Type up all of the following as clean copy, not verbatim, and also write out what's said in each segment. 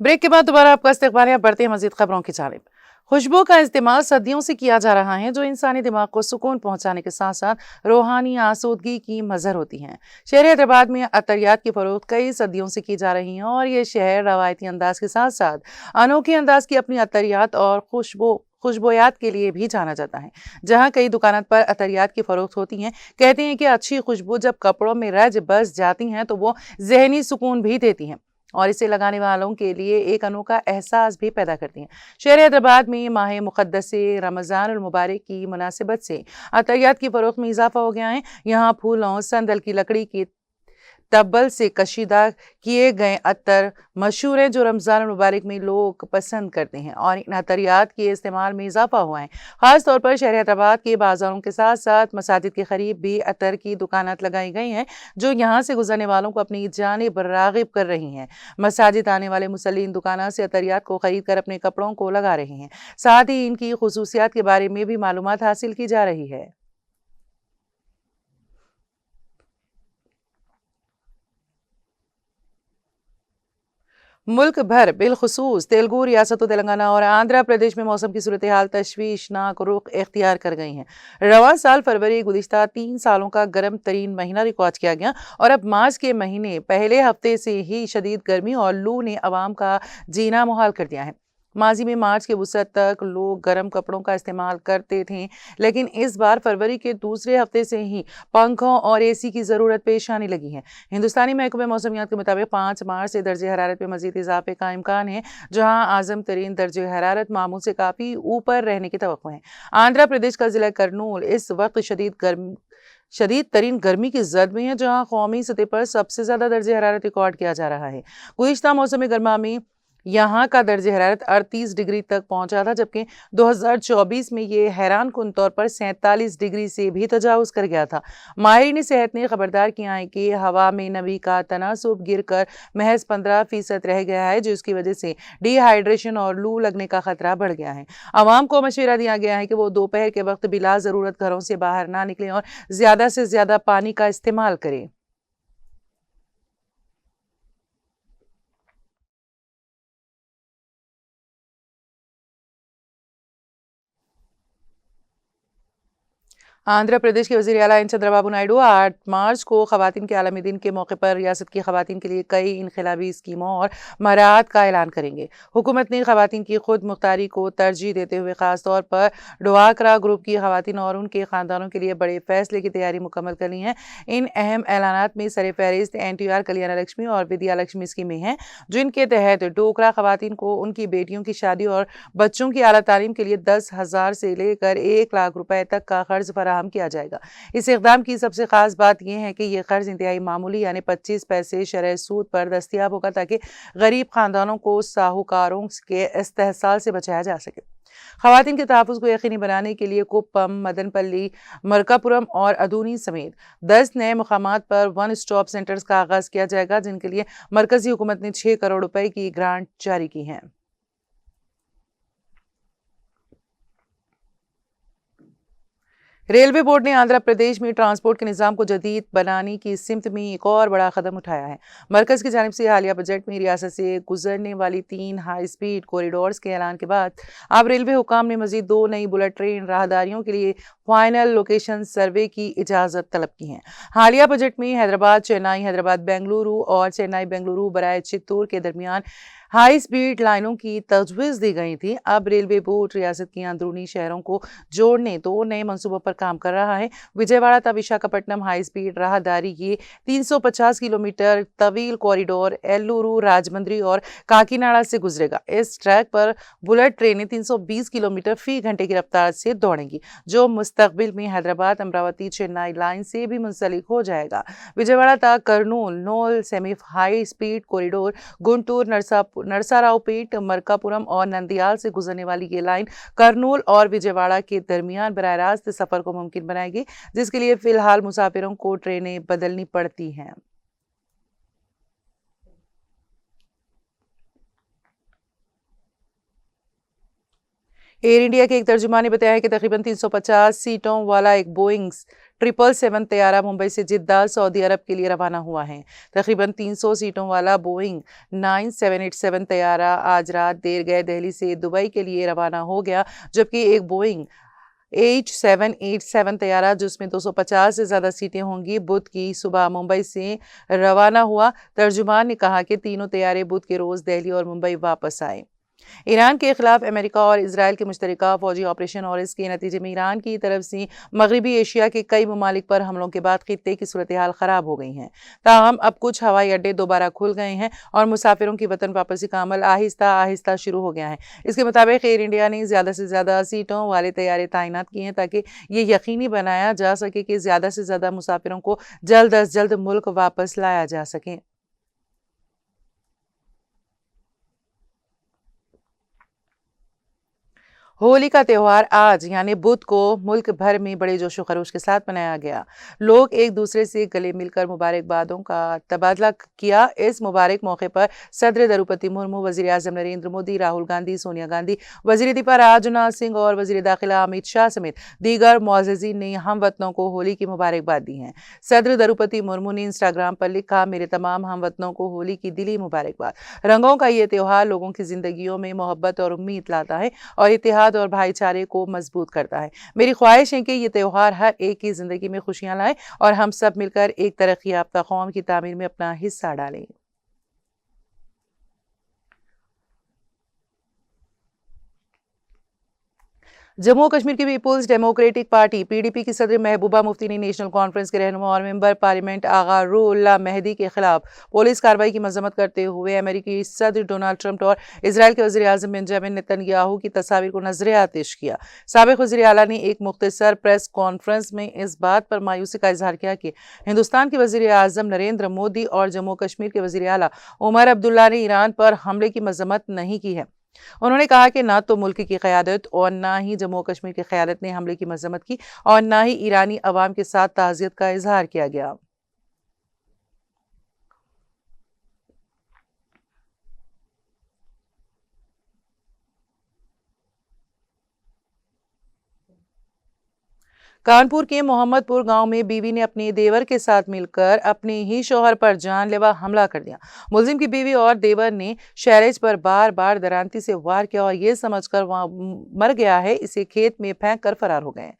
Break के बाद दोबारा आपका इस्तकबाल है। बढ़ते हैं मजीद खबरों की जानिब। खुशबू का इस्तेमाल सदियों से किया जा रहा है, जो इंसानी दिमाग को सुकून पहुंचाने के साथ साथ रूहानी आसूदगी की मजहर होती हैं। शहर हैदराबाद में अतरियात की फरोख्त कई सदियों से की जा रही है और ये शहर रवायती अंदाज के साथ साथ अनोखे अंदाज की अपनी अतरियात और खुशबोयात के लिए भी जाना जाता है। जहां कई दुकानों पर अतरियात की फरोख्त होती हैं, कहते हैं कि अच्छी खुशबू जब कपड़ों में रच बस जाती हैं तो वो जहनी सुकून भी देती हैं और इसे लगाने वालों के लिए एक अनोखा एहसास भी पैदा करती हैं। शहर हैदराबाद में माह मुक़द्दस रमज़ानुल मुबारक की मुनासिबत से अतरियात की फरोख्त में इजाफा हो गया है। यहाँ फूलों, संदल की लकड़ी की तब्बल से कशीदा किए गए अत्तर मशहूर हैं, जो रमज़ान मुबारक में लोग पसंद करते हैं और इन अतरियात के इस्तेमाल में इजाफा हुआ है। ख़ास तौर पर शहर हैदराबाद के बाज़ारों के साथ साथ मसाजिद के करीब भी अतर की दुकानात लगाई गई हैं, जो यहाँ से गुजरने वालों को अपनी जानिब राग़िब कर रही हैं। मसाजिद आने वाले मुसल्ली इन दुकानात से अतरियात को ख़रीद कर अपने कपड़ों को लगा रहे हैं। साथ ही इनकी खुसूसियात के बारे में भी मालूमात हासिल की जा रही है। मुल्क भर बिलखुसूस तेलुगु रियासतों तेलंगाना और आंध्र प्रदेश में मौसम की सूरत हाल तशवीशनाक रुख इख्तियार कर गई हैं। रवां साल फरवरी गुज़िश्ता 3 सालों का गर्म तरीन महीना रिकॉर्ड किया गया और अब मार्च के महीने पहले हफ्ते से ही शदीद गर्मी और लू ने अवाम का जीना मुहाल कर दिया है। माजी में मार्च के वसत तक लोग गर्म कपड़ों का इस्तेमाल करते थे, लेकिन इस बार फरवरी के दूसरे हफ्ते से ही पंखों और एसी की ज़रूरत पेश आने लगी है। हिंदुस्तानी महकमे मौसमियात के मुताबिक 5 मार्च से दर्जे हरारत में मजीद इजाफे का इम्कान है, जहां आजम तरीन दर्जे हरारत मामूल से काफ़ी ऊपर रहने की तवक्को है। आंध्र प्रदेश का जिला करनूल इस वक्त शदीद तरीन गर्मी की जद में है, जहां कौमी सतह पर सबसे ज्यादा दर्जे हरारत रिकॉर्ड किया जा रहा है। गुज़िश्ता मौसम गर्मा में यहाँ का दर्जे हरारत 38 डिग्री तक पहुंचा था, जबकि 2024 में ये हैरान कुन तौर पर 47 डिग्री से भी तजावुज कर गया था। माहिरीन सेहत ने खबरदार किया है कि हवा में नमी का तनासुब गिरकर महज 15% रह गया है, जिसकी वजह से डिहाइड्रेशन और लू लगने का खतरा बढ़ गया है। आवाम को मशवरा दिया गया है कि वो दोपहर के वक्त बिला ज़रूरत घरों से बाहर ना निकलें और ज़्यादा से ज़्यादा पानी का इस्तेमाल करें। आंध्र प्रदेश के वज़ीर आला एन चंद्रबाबू नायडू 8 मार्च को ख़वातीन के आलमी दिन के मौके पर रियासत की ख़वातीन के लिए कई इनक़लाबी स्कीमों और मराहत का ऐलान करेंगे। हुकूमत ने ख़वातीन की खुद मुख्तारी को तरजीह देते हुए ख़ास तौर पर डोआकरा ग्रुप की ख़वातीन और उनके ख़ानदानों के लिए बड़े फैसले की तैयारी मुकम्मल कर ली है। इन अहम ऐलानात में सर फहरिस्त NTR कल्याण लक्ष्मी और विद्या लक्ष्मी स्कीमें हैं, जिनके तहत डोकरा ख़वातीन को उनकी बेटियों की शादी और बच्चों की आला तालीम के लिए 10,000 से लेकर 1 लाख रुपए तक का कर्ज फराहम किया जाएगा। इस इक़दाम की सबसे खास बात यह है कि यह कर्ज इंतहाई मामूली यानी 25 पैसे शरह सूद पर दस्तयाब होगा, ताकि गरीब खानदानों को साहूकारों के इस्तेहसाल से बचाया जा सके। ख़वातीन के तहफ़्फ़ुज़ को यकीनी बनाने के लिए कुप्पम, मदनपल्ली, मरकापुरम और अदूनी समेत 10 नए मकामात पर वन स्टॉप सेंटर्स का आगाज़ किया जाएगा, जिनके लिए मरकज़ी हुकूमत ने 6 करोड़ रुपए की ग्रांट जारी की है। रेलवे बोर्ड ने आंध्र प्रदेश में ट्रांसपोर्ट के निज़ाम को जदीद बनाने की सिमत में एक और बड़ा कदम उठाया है। मरकज़ की जानिब से हालिया बजट में रियासत से गुजरने वाली 3 हाई स्पीड कॉरिडोर्स के ऐलान के बाद अब रेलवे हुकाम ने मजीद 2 नई बुलेट ट्रेन राहदारियों के लिए फाइनल लोकेशन सर्वे की इजाज़त तलब की है। हालिया बजट में हैदराबाद बेंगलुरु और चेन्नई बेंगलुरु बराए चित्तूर के दरमियान हाई स्पीड लाइनों की तजवीज़ दी गई थी। अब रेलवे बोर्ड रियासत की अंदरूनी शहरों को जोड़ने 2 नए मंसूबों पर काम कर रहा है। विजयवाड़ा तथा विशाखापट्टनम हाई स्पीड राहदारी ये 350 किलोमीटर तवील कॉरिडोर एल्लूरू, राजमंद्री और काकीनाडा से गुजरेगा। इस ट्रैक पर बुलेट ट्रेनें 320 किलोमीटर फी घंटे की रफ्तार से दौड़ेंगी, जो मुस्तकबिल में हैदराबाद, अमरावती, चेन्नई लाइन से भी मुंसलिक हो जाएगा। विजयवाड़ा तक कर्नूल नोल semi high speed corridor Guntur, Narasaraopet, Markapuram और नंदियाल से गुजरने वाली ये लाइन कर्नूल और विजयवाड़ा के दरमियान बराह रास्त सफर को मुमकिन बनाएगी, जिसके लिए फिलहाल मुसाफिरों को ट्रेनें बदलनी पड़ती हैं। एयर इंडिया के एक तर्जुमान ने बताया है कि तकरीबन 350 सीटों वाला एक बोइंग 777 तैयारा मुंबई से जिद्दा सऊदी अरब के लिए रवाना हुआ है। तकरीबन 300 सीटों वाला बोइंग 9787 तैयारा आज रात देर गए दिल्ली से दुबई के लिए रवाना हो गया, जबकि एक बोइंग 8787 तैयारा जिसमें 250 से ज़्यादा सीटें होंगी बुध की सुबह मुंबई से रवाना हुआ। तर्जुमान ने कहा कि तीनों तैयारे बुध के रोज़ दिल्ली और मुंबई वापस आए। ईरान के खिलाफ अमेरिका और इजराइल के मुश्तरका फौजी ऑपरेशन और इसके नतीजे में ईरान की तरफ से मगरबी एशिया के कई ममालिक पर हमलों के बाद खित्ते की सूरत हाल ख़राब हो गई हैं। ताहम अब कुछ हवाई अड्डे दोबारा खुल गए हैं और मुसाफिरों की वतन वापसी का अमल आहिस्ता आहिस्ता शुरू हो गया है। इसके मुताबिक एयर इंडिया ने ज़्यादा से ज़्यादा सीटों वाले तैयारे तैनात किए हैं ताकि ये यकीनी बनाया जा सके कि ज़्यादा से ज़्यादा मुसाफिरों को जल्द अज जल्द मुल्क वापस लाया जा सके। होली का त्यौहार आज यानी बुध को मुल्क भर में बड़े जोशो खरोश के साथ मनाया गया। लोग एक दूसरे से गले मिलकर मुबारकबादों का तबादला किया। इस मुबारक मौके पर सदर द्रौपदी मुर्मू, वजीर आजम नरेंद्र मोदी, राहुल गांधी, सोनिया गांधी, वजीर दिफा राजनाथ सिंह और वजीर दाखिला अमित शाह समेत दीगर मुअज़्ज़िज़ीन ने हमवतनों को होली की मुबारकबाद दी है। सदर द्रौपदी मुर्मू ने इंस्टाग्राम पर लिखा, मेरे तमाम हमवतनों को होली की दिली मुबारकबाद। रंगों का ये त्यौहार लोगों की जिंदगियों में मोहब्बत और उम्मीद लाता है और इत्तेहाद और भाईचारे को मजबूत करता है। मेरी ख्वाहिश है कि ये त्यौहार हर एक की जिंदगी में खुशियां लाए और हम सब मिलकर एक तरक्की याफ्ता कौम की तामीर में अपना हिस्सा डालें। जम्मू कश्मीर की पीपुल्स डेमोक्रेटिक पार्टी पीडीपी की सदर महबूबा मुफ्ती ने नेशनल कॉन्फ्रेंस के रहनुमा और मेंबर पार्लियामेंट आगा रूहुल्लाह मेहदी के खिलाफ पुलिस कार्रवाई की मजम्मत करते हुए अमेरिकी सदर डोनाल्ड ट्रंप और इसराइल के वज़ीर आज़म बेंजामिन नेतन्याहू की तस्वीर को नजर आतिश किया। साबिक़ वज़ीर आला ने एक मुख्तसर प्रेस कॉन्फ्रेंस में इस बात पर मायूसी का इजहार किया कि हिंदुस्तान के वज़ीर आज़म नरेंद्र मोदी और जम्मू कश्मीर के वज़ीर आला उमर अब्दुल्ला ने ईरान पर हमले की मजम्मत नहीं की है। उन्होंने कहा कि ना तो मुल्क की क़यादत और ना ही जम्मू कश्मीर की क़यादत ने हमले की मजम्मत की और ना ही ईरानी अवाम के साथ ताज़ियत का इजहार किया गया। कानपुर के मोहम्मदपुर गांव में बीवी ने अपने देवर के साथ मिलकर अपने ही शौहर पर जानलेवा हमला कर दिया। मुलजिम की बीवी और देवर ने शैलेश पर बार बार दरांती से वार किया और ये समझकर वहां मर गया है इसे खेत में फेंक कर फरार हो गए।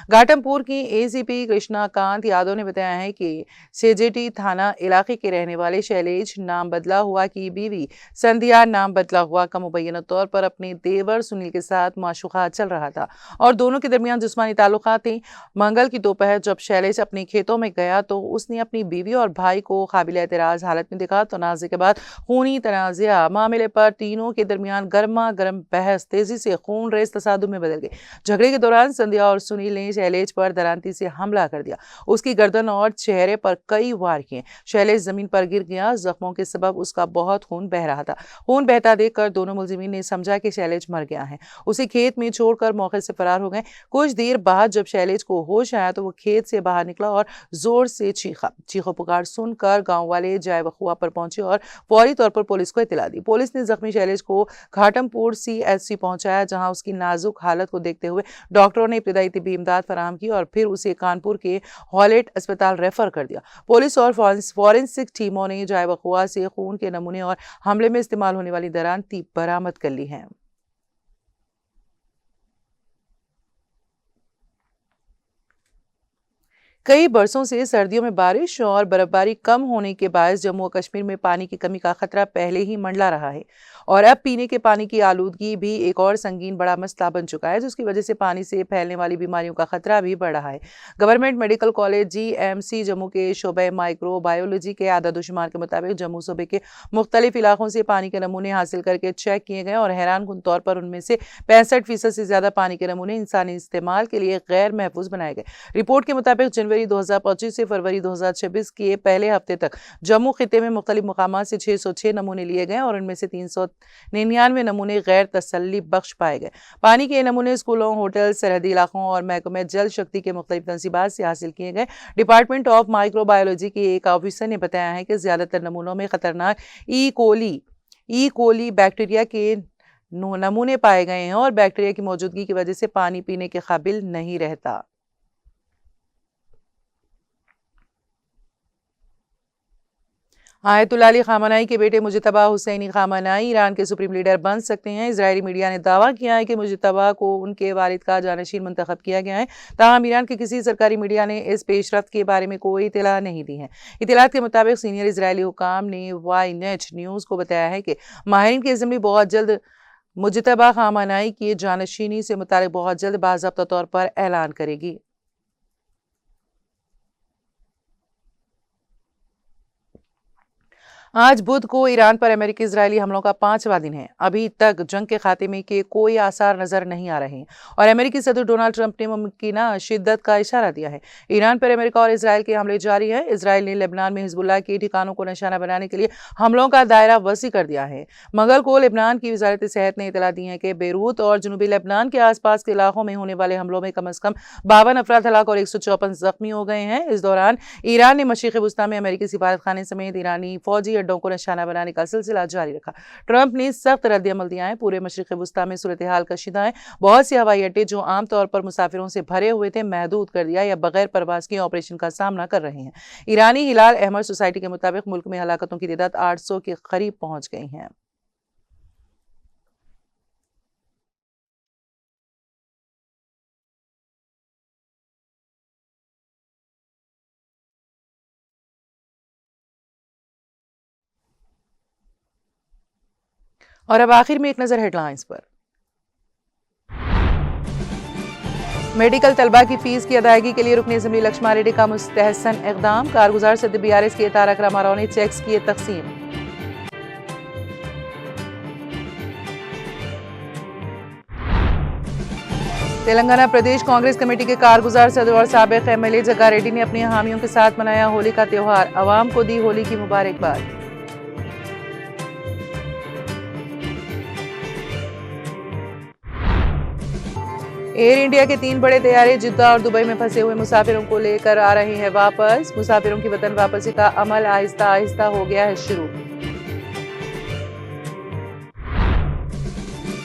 घाटमपुर की एसीपी कृष्णाकांत यादव ने बताया है कि सेजेटी थाना इलाके के रहने वाले शैलेश नाम बदला हुआ की बीवी संध्या नाम बदला हुआ का मुबैना तौर पर अपने देवर सुनील के साथ माशूका चल रहा था और दोनों के दरमियान जिस्मानी ताल्लुकात थे। मंगल की दोपहर जब शैलेश अपने खेतों में गया तो उसने अपनी बीवी और भाई को काबिल एतराज हालत में देखा। तनाज़े के बाद खूनी तनाज़ा मामले पर तीनों के दरमियान गर्मा गर्म बहस तेजी से खून रेज तसादुम में बदल गई। झगड़े के दौरान संध्या और सुनील ने शैलेश पर दरांती से हमला कर दिया। उसकी गर्दन और चेहरे पर कई वार किए। शैलेश जमीन पर गिर गया। जख्मों के सबब उसका बहुत खून बह रहा था। खून बहता देखकर दोनों मुलजिमीन ने समझा कि शैलेश मर गया है। उसे खेत में छोड़कर मौके से फरार हो गए। कुछ देर बाद जब शैलेश को होश आया तो वो खेत से बाहर निकला और जोर से चीखा। चीखो पुकार सुनकर गांव वाले जाए वखुआ पर पहुंचे और फौरी तौर पर पुलिस को इत्तला दी। पुलिस ने जख्मी शैलेश को घाटमपुर सीएचसी पहुंचाया, जहां उसकी नाजुक हालत को देखते हुए डॉक्टरों ने इब्तदाई तिब्बी इमदाद फराहम की और फिर उसे कानपुर के हॉलेट अस्पताल रेफर कर दिया। पुलिस और फॉरेंसिक टीमों ने जाए वखुआ से खून के नमूने और हमले में इस्तेमाल होने वाली दरांती बरामद कर ली है। कई बरसों से सर्दियों में बारिश और बर्फबारी कम होने के बायस जम्मू और कश्मीर में पानी की कमी का खतरा पहले ही मंडला रहा है और अब पीने के पानी की आलूदगी भी एक और संगीन बड़ा मसला बन चुका है, जिसकी वजह से पानी से फैलने वाली बीमारियों का खतरा भी बढ़ रहा है। Government medical college GMC Jammu के शोबे माइक्रो बायोलॉजी के आदादोशुमार के मुताबिक जम्मू सूबे के मुख्तलिफ इलाकों से पानी के नमूने हासिल करके चेक किए गए और हैरानकुन तौर पर उनमें से 65% से ज्यादा पानी के नमूने इंसानी इस्तेमाल के लिए गैर महफूज बनाए गए। रिपोर्ट के मुताबिक जनवरी 2025 से फरवरी 2026 के पहले हफ्ते तक जम्मू खिते में मुख्तलिफ मकामात से 606 नमूने लिए गए और इनमें से 399 नमूने गैर तसल्ली बख्श पाए गए। पानी के नमूने स्कूलों, होटल, सरहदी इलाकों और महकमे जल शक्ति के मुख्तलिफ तंसीबात से हासिल किए गए। डिपार्टमेंट ऑफ माइक्रोबायोलॉजी के एक ऑफिसर ने बताया है कि ज्यादातर नमूनों में खतरनाक ई कोली बैक्टीरिया के नमूने पाए गए हैं और बैक्टीरिया की मौजूदगी की वजह से पानी पीने के काबिल नहीं रहता। आयतुल्लाह अली खामनाई के बेटे मुजतबा हुसैनी खामनाई ईरान के सुप्रीम लीडर बन सकते हैं। इजरायली मीडिया ने दावा किया है कि मुजतबा को उनके वालिद का जानशीन मुंतखब किया गया है। ताहम ईरान के किसी सरकारी मीडिया ने इस पेशरफ्त के बारे में कोई इतला नहीं दी है। इतलात के मुताबिक सीनियर इजरायली हुकाम ने YNet न्यूज़ को बताया है कि माहिरीन की असेंबली बहुत जल्द मुजतबा खामनाई की जानशीनी से मुतालिक बहुत जल्द बाज़ाब्ता तौर पर ऐलान करेगी। आज बुध को ईरान पर अमेरिकी इजरायली हमलों का 5वां दिन है। अभी तक जंग के खात्मे के कोई आसार नजर नहीं आ रहे और अमेरिकी सदर डोनाल्ड ट्रंप ने मुमकिना शिद्दत का इशारा दिया है। ईरान पर अमेरिका और इजरायल के हमले जारी हैं। इजरायल ने लेबनान में हिजबुल्लाह के ठिकानों को निशाना बनाने के लिए हमलों का दायरा वसी कर दिया है। मंगल को लेबनान की वजारत सेहत ने इतला दी है कि बेरूत और जनूबी लेबनान के आसपास के इलाकों में होने वाले हमलों में कम अज कम 52 अफराद हलाक और 154 जख्मी हो गए हैं। इस दौरान ईरान ने मशरिक़ वुस्ता में अमेरिकी सिफारत खाने समेत ईरानी फौजी अड्डों को निशाना बनाने का सिलसिला जारी रखा। ट्रंप ने सख्त रद्द-ए-अमल दिया है। पूरे मशरिक़ वुस्ता में सूरत हाल कशीदा है। बहुत से हवाई अड्डे जो आमतौर पर मुसाफिरों से भरे हुए थे महदूद कर दिया या बगैर परवाज के ऑपरेशन का सामना कर रहे हैं। ईरानी हिलाल अहमद सोसाइटी के मुताबिक मुल्क में हलाकतों की तादाद 800 के करीब पहुंच गई है। और अब आखिर में एक नजर हेडलाइंस पर। मेडिकल तलबा की फीस की अदायगी के लिए रुकन असेंबली लक्ष्मा रेड्डी का मुस्तहसन इक़दाम। कारगुजार सदर BRS के तारक रामाराव ने चेक्स किए तकसीम। तेलंगाना प्रदेश कांग्रेस कमेटी के कारगुजार सदर और साबिक MLA जग्गा रेड्डी ने अपने हामियों के साथ मनाया होली का त्योहार। अवाम को दी होली की मुबारकबाद। एयर इंडिया के 3 बड़े तैयारे जिद्दा और दुबई में फंसे हुए मुसाफिरों को लेकर आ रहे हैं वापस। मुसाफिरों की वतन वापसी का अमल आहिस्ता आहिस्ता हो गया है शुरू।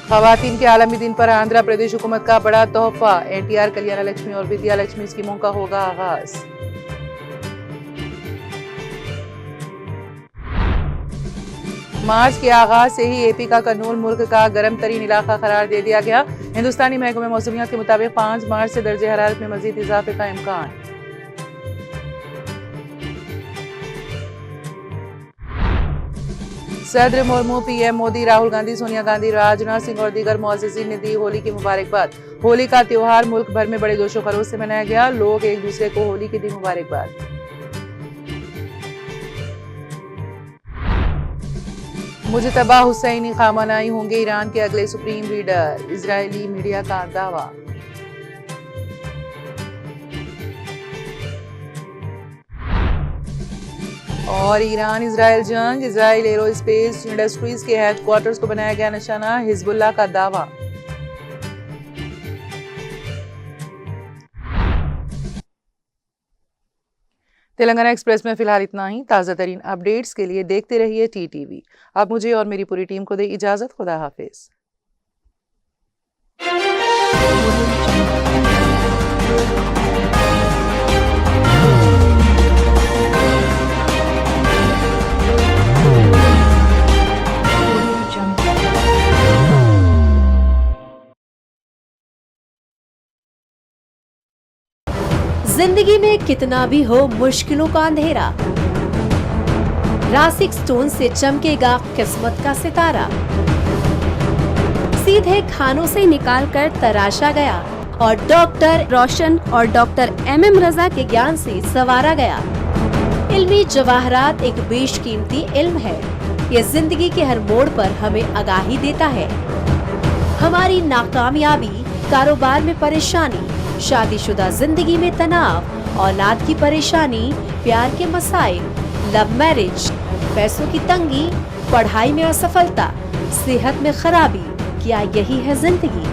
खवातीन के आलमी दिन पर आंध्र प्रदेश हुकूमत का बड़ा तोहफा। NTR कल्याण लक्ष्मी और विद्या लक्ष्मी स्कीमों का होगा आगाज। मार्च के आगाज से ही AP का कर्नूल मुल्क का गर्म तरीन इलाका करार दे दिया गया। हिंदुस्तानी महकमे मौसमियात के मुताबिक 5 मार्च से दर्जे हरारत में मजीद इजाफे का इम्कान। सदर मुर्मू, PM मोदी, राहुल गांधी, सोनिया गांधी, राजनाथ सिंह और दीगर मुअज़्ज़िज़ीन ने दी होली की मुबारकबाद। होली का त्योहार मुल्क भर में बड़े जोशो खरोश से मनाया गया। लोग एक दूसरे को होली की दी मुबारकबाद। मुजतबा हुसैनी खामनाई होंगे ईरान के अगले सुप्रीम लीडर। इजरायली मीडिया का दावा। और ईरान इजराइल जंग, इजराइल एरोस्पेस इंडस्ट्रीज के हेडक्वार्टर्स को बनाया गया निशाना। हिजबुल्लाह का दावा। तेलंगाना एक्सप्रेस में फिलहाल इतना ही। ताज़ा तरीन अपडेट्स के लिए देखते रहिए TTV। अब मुझे और मेरी पूरी टीम को दे इजाजत। खुदा हाफिज। जिंदगी में कितना भी हो मुश्किलों का अंधेरा, रासिक स्टोन से चमकेगा किस्मत का सितारा। सीधे खानों से निकाल कर तराशा गया और डॉक्टर रोशन और डॉक्टर MM रजा के ज्ञान से संवारा गया। इल्मी जवाहरात एक बेशकीमती इल्म है। ये जिंदगी के हर मोड़ पर हमें आगाही देता है। हमारी नाकामयाबी, कारोबार में परेशानी, शादीशुदा जिंदगी में तनाव, औलाद की परेशानी, प्यार के मसाइल, लव मैरिज, पैसों की तंगी, पढ़ाई में असफलता, सेहत में खराबी, क्या यही है जिंदगी?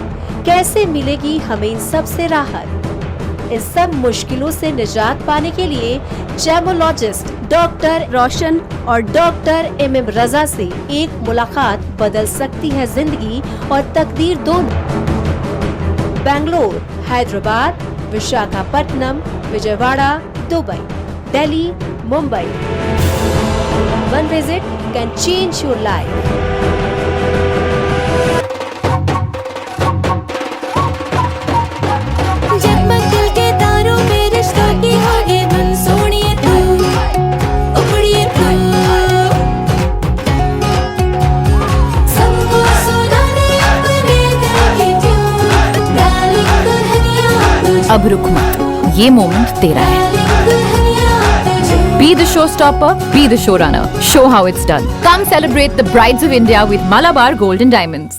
कैसे मिलेगी हमें इन सब से राहत? इस सब मुश्किलों से निजात पाने के लिए जेमोलॉजिस्ट डॉक्टर रोशन और डॉक्टर MM रजा से एक मुलाकात बदल सकती है जिंदगी और तकदीर दोनों। Bangalore, Hyderabad, Visakhapatnam, Vijayawada, Dubai, Delhi, Mumbai. One visit can change your life. जगमग दिल के तारों में रिश्तों की होगी धुन सोनिए तू उखड़िए तू सबको सुनाने अपने दिल की ट्यून डार्लिंग दुल्हनिया तुझे अब रुक मत, ये मोमेंट तेरा है। दुल्हनिया तुझे Be the showstopper, be the showrunner. Show how it's done. Come celebrate the brides of India with Malabar Gold and Diamonds.